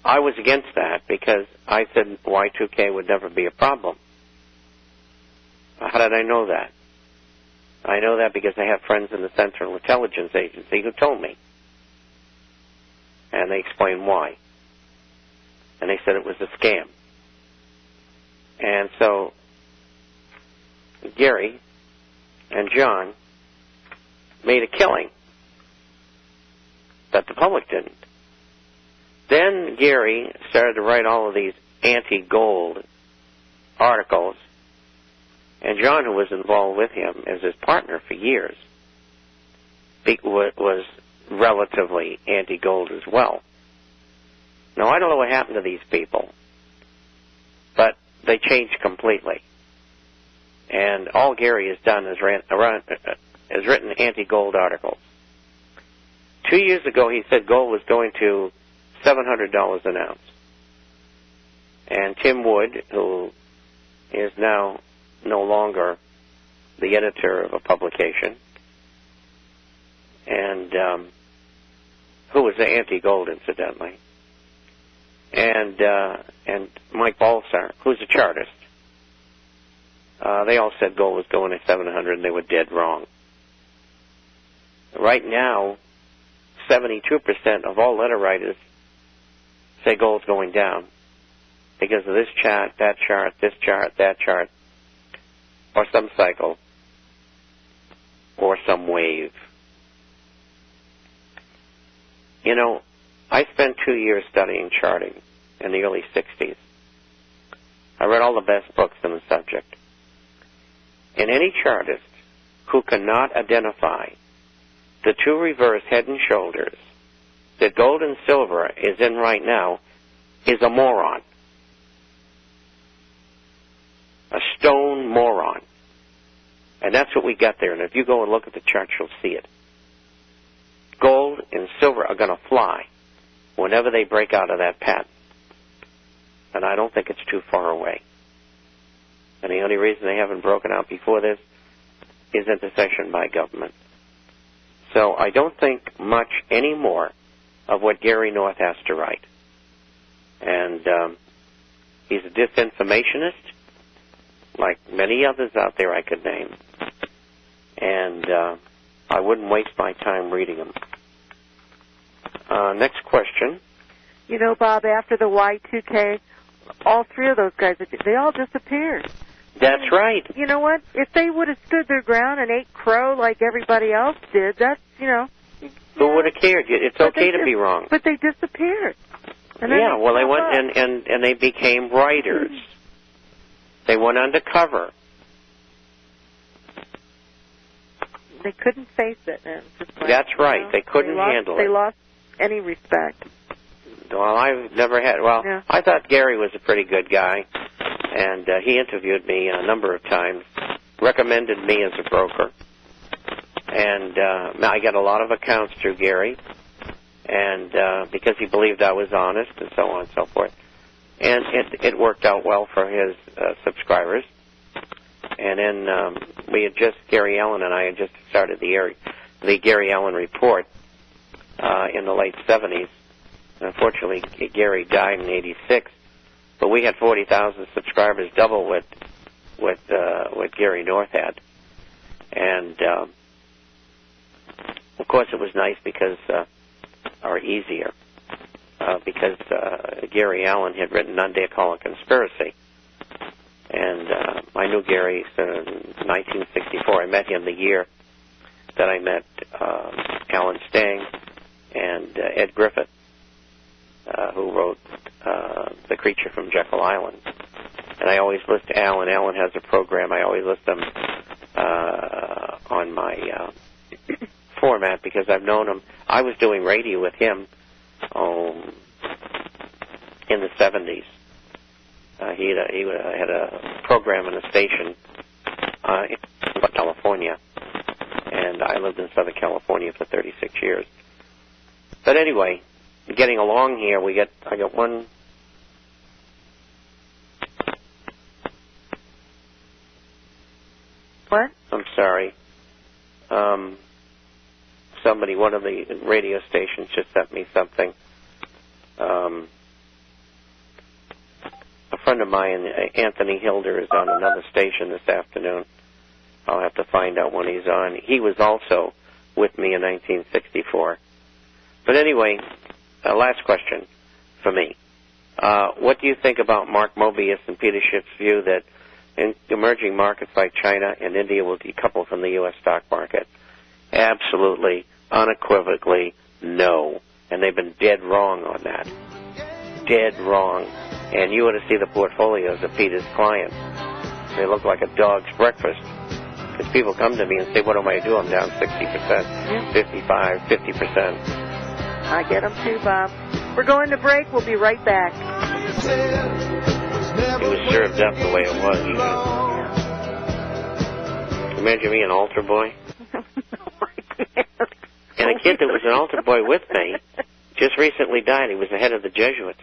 I was against that because I said Y2K would never be a problem. How did I know that? I know that because I have friends in the Central Intelligence Agency who told me. And they explained why. And they said it was a scam. And so Gary and John made a killing that the public didn't. Then Gary started to write all of these anti-gold articles, and John, who was involved with him as his partner for years, was relatively anti-gold as well. Now, I don't know what happened to these people, but they changed completely. And all Gary has done is written anti-gold articles. 2 years ago, he said gold was going to $700 an ounce. And Tim Wood, who is now no longer the editor of a publication, and who was anti-gold, incidentally, and Mike Balsar, who's a chartist, they all said gold was going to 700, and they were dead wrong. Right now, 72% of all letter writers say gold's going down because of this chart, that chart, this chart, that chart, or some cycle, or some wave. You know, I spent 2 years studying charting in the early 60s. I read all the best books on the subject. And any chartist who cannot identify the two reverse head and shoulders that gold and silver is in right now is a moron. A stone moron. And that's what we got there. And if you go and look at the chart, you'll see it. Gold and silver are going to fly whenever they break out of that pattern. And I don't think it's too far away. And the only reason they haven't broken out before this is intercession by government. So I don't think much anymore of what Gary North has to write. And he's a disinformationist, like many others out there I could name. And I wouldn't waste my time reading them. Next question. You know, Bob, after the Y2K, all three of those guys, they all disappeared. That's right. You know what? If they would have stood their ground and ate crow like everybody else did, that's, you know. Who would have cared? It's okay to be wrong. But they disappeared. And yeah, well, they went and they became writers. They went undercover. They couldn't face it. That's right. They couldn't handle it. They lost any respect. Well, I've never had. Well, yeah. I thought Gary was a pretty good guy, and he interviewed me a number of times, recommended me as a broker, and I got a lot of accounts through Gary, and because he believed I was honest, and so on and so forth, and it worked out well for his subscribers. And then Gary Allen and I had just started the Gary Allen Report in the late 70s. Unfortunately, Gary died in '86, but we had 40,000 subscribers, double what Gary North had, and of course it was nice because easier because Gary Allen had written None Dare Call a Conspiracy, and I knew Gary in 1964. I met him the year that I met Alan Stang and Ed Griffith, who wrote The Creature from Jekyll Island. And I always list Alan. Alan has a program. I always list them on my format because I've known him. I was doing radio with him in the 70s. He had a program in a station in California, and I lived in Southern California for 36 years. But anyway, getting along here, I got one. What? I'm sorry. One of the radio stations just sent me something. friend of mine, Anthony Hilder, is on another station this afternoon. I'll have to find out when he's on. He was also with me in 1964. But anyway, last question for me. What do you think about Mark Mobius and Peter Schiff's view that in emerging markets like China and India will decouple from the U.S. stock market? Absolutely, unequivocally, no. And they've been dead wrong on that. Dead wrong. And you ought to see the portfolios of Peter's clients. They look like a dog's breakfast. Because people come to me and say, what am I do? I'm down 60%, 55, 50%. I get them too, Bob. We're going to break. We'll be right back. It was served up the way it was. Imagine me, an altar boy. And a kid that was an altar boy with me just recently died. He was the head of the Jesuits.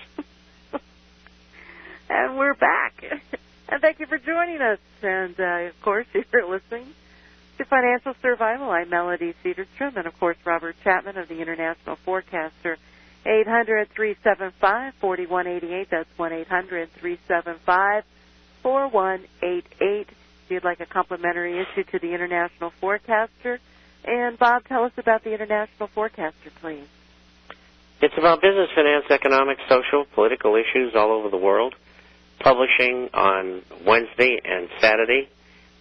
And we're back. And thank you for joining us. And, of course, you're listening to Financial Survival. I'm Melody Cedarstrom, and, of course, Robert Chapman of the International Forecaster. 800-375-4188. That's 1-800-375-4188. If you'd like a complimentary issue to the International Forecaster. And, Bob, tell us about the International Forecaster, please. It's about business, finance, economic, social, political issues all over the world. Publishing on Wednesday and Saturday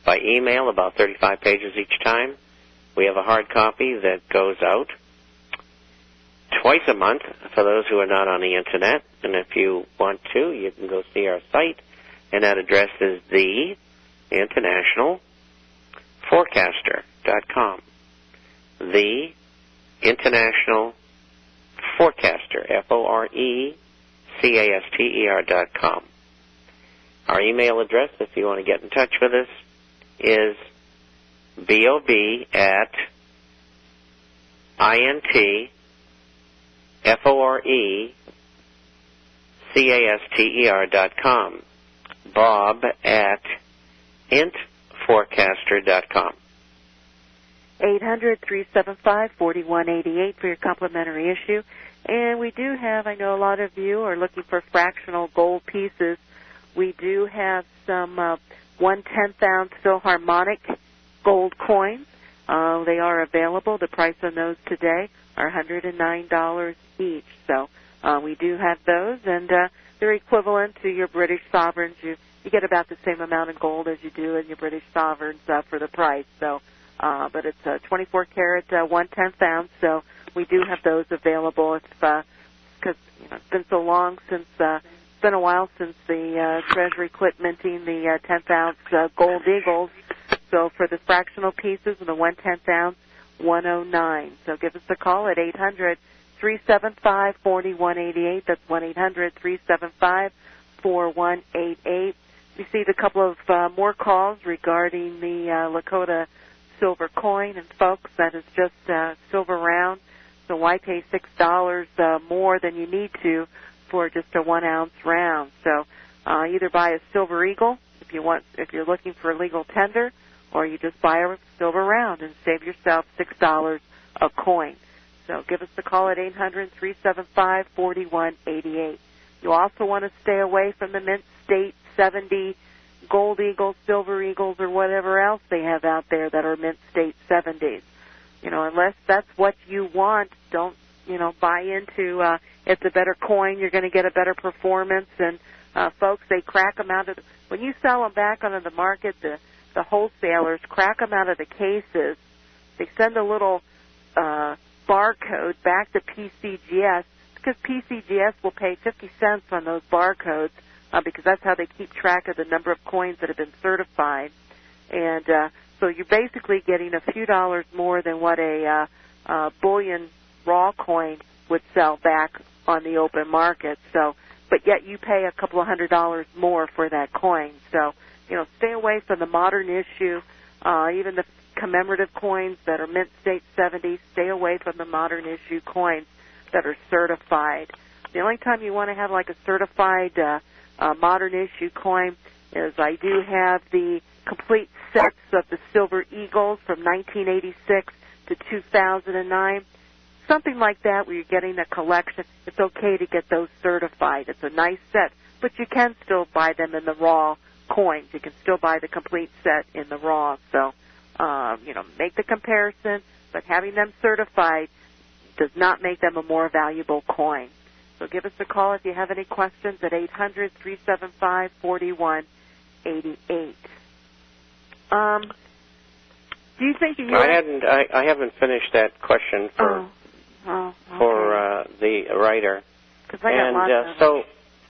by email, about 35 pages each time. We have a hard copy that goes out twice a month for those who are not on the Internet. And if you want to, you can go see our site. And that address is theinternationalforecaster.com. The International Forecaster, Forecaster.com. Our email address, if you want to get in touch with us, is bob@intforecaster.com. bob@intforecaster.com. 800-375-4188 for your complimentary issue. And we do have, I know a lot of you are looking for fractional gold pieces. We do have some 1/10-ounce Philharmonic gold coins. They are available. The price on those today are $109 each. So we do have those, and they're equivalent to your British sovereigns. You get about the same amount of gold as you do in your British sovereigns for the price. So, but it's a 24-karat 1/10 ounce. So we do have those available. Because it's been so long since. It's been a while since the Treasury quit minting the 10th-ounce gold eagles. So for the fractional pieces and the 1/10 ounce, $109. So give us a call at 800-375-4188. That's 1-800-375-4188. We received a couple of more calls regarding the Lakota silver coin. And, folks, that is just silver round. So why pay $6 more than you need to for just a 1-ounce round? So either buy a silver eagle if you're looking for a legal tender, or you just buy a silver round and save yourself $6 a coin. So give us a call at 800-375-4188. You also want to stay away from the Mint State 70 gold eagles, silver eagles, or whatever else they have out there that are Mint State 70s. Unless that's what you want, don't buy into it's a better coin, you're going to get a better performance. And, folks, they crack them out of when you sell them back onto the market, the wholesalers crack them out of the cases. They send a little barcode back to PCGS, because PCGS will pay 50 cents on those barcodes because that's how they keep track of the number of coins that have been certified. And so you're basically getting a few dollars more than what a bullion raw coin would sell back on the open market. So, but yet you pay a couple of $100 more for that coin. So, stay away from the modern issue, even the commemorative coins that are Mint State 70. Stay away from the modern issue coins that are certified. The only time you want to have like a certified modern issue coin is I do have the complete sets of the Silver Eagles from 1986 to 2009. Something like that where you're getting a collection. It's okay to get those certified. It's a nice set but you can still buy them in the raw coins. You can still buy the complete set in the raw. So, make the comparison, but having them certified does not make them a more valuable coin. So give us a call if you have any questions at 800-375-4188. Do you think I haven't finished that question for the writer. Because I got lots of... So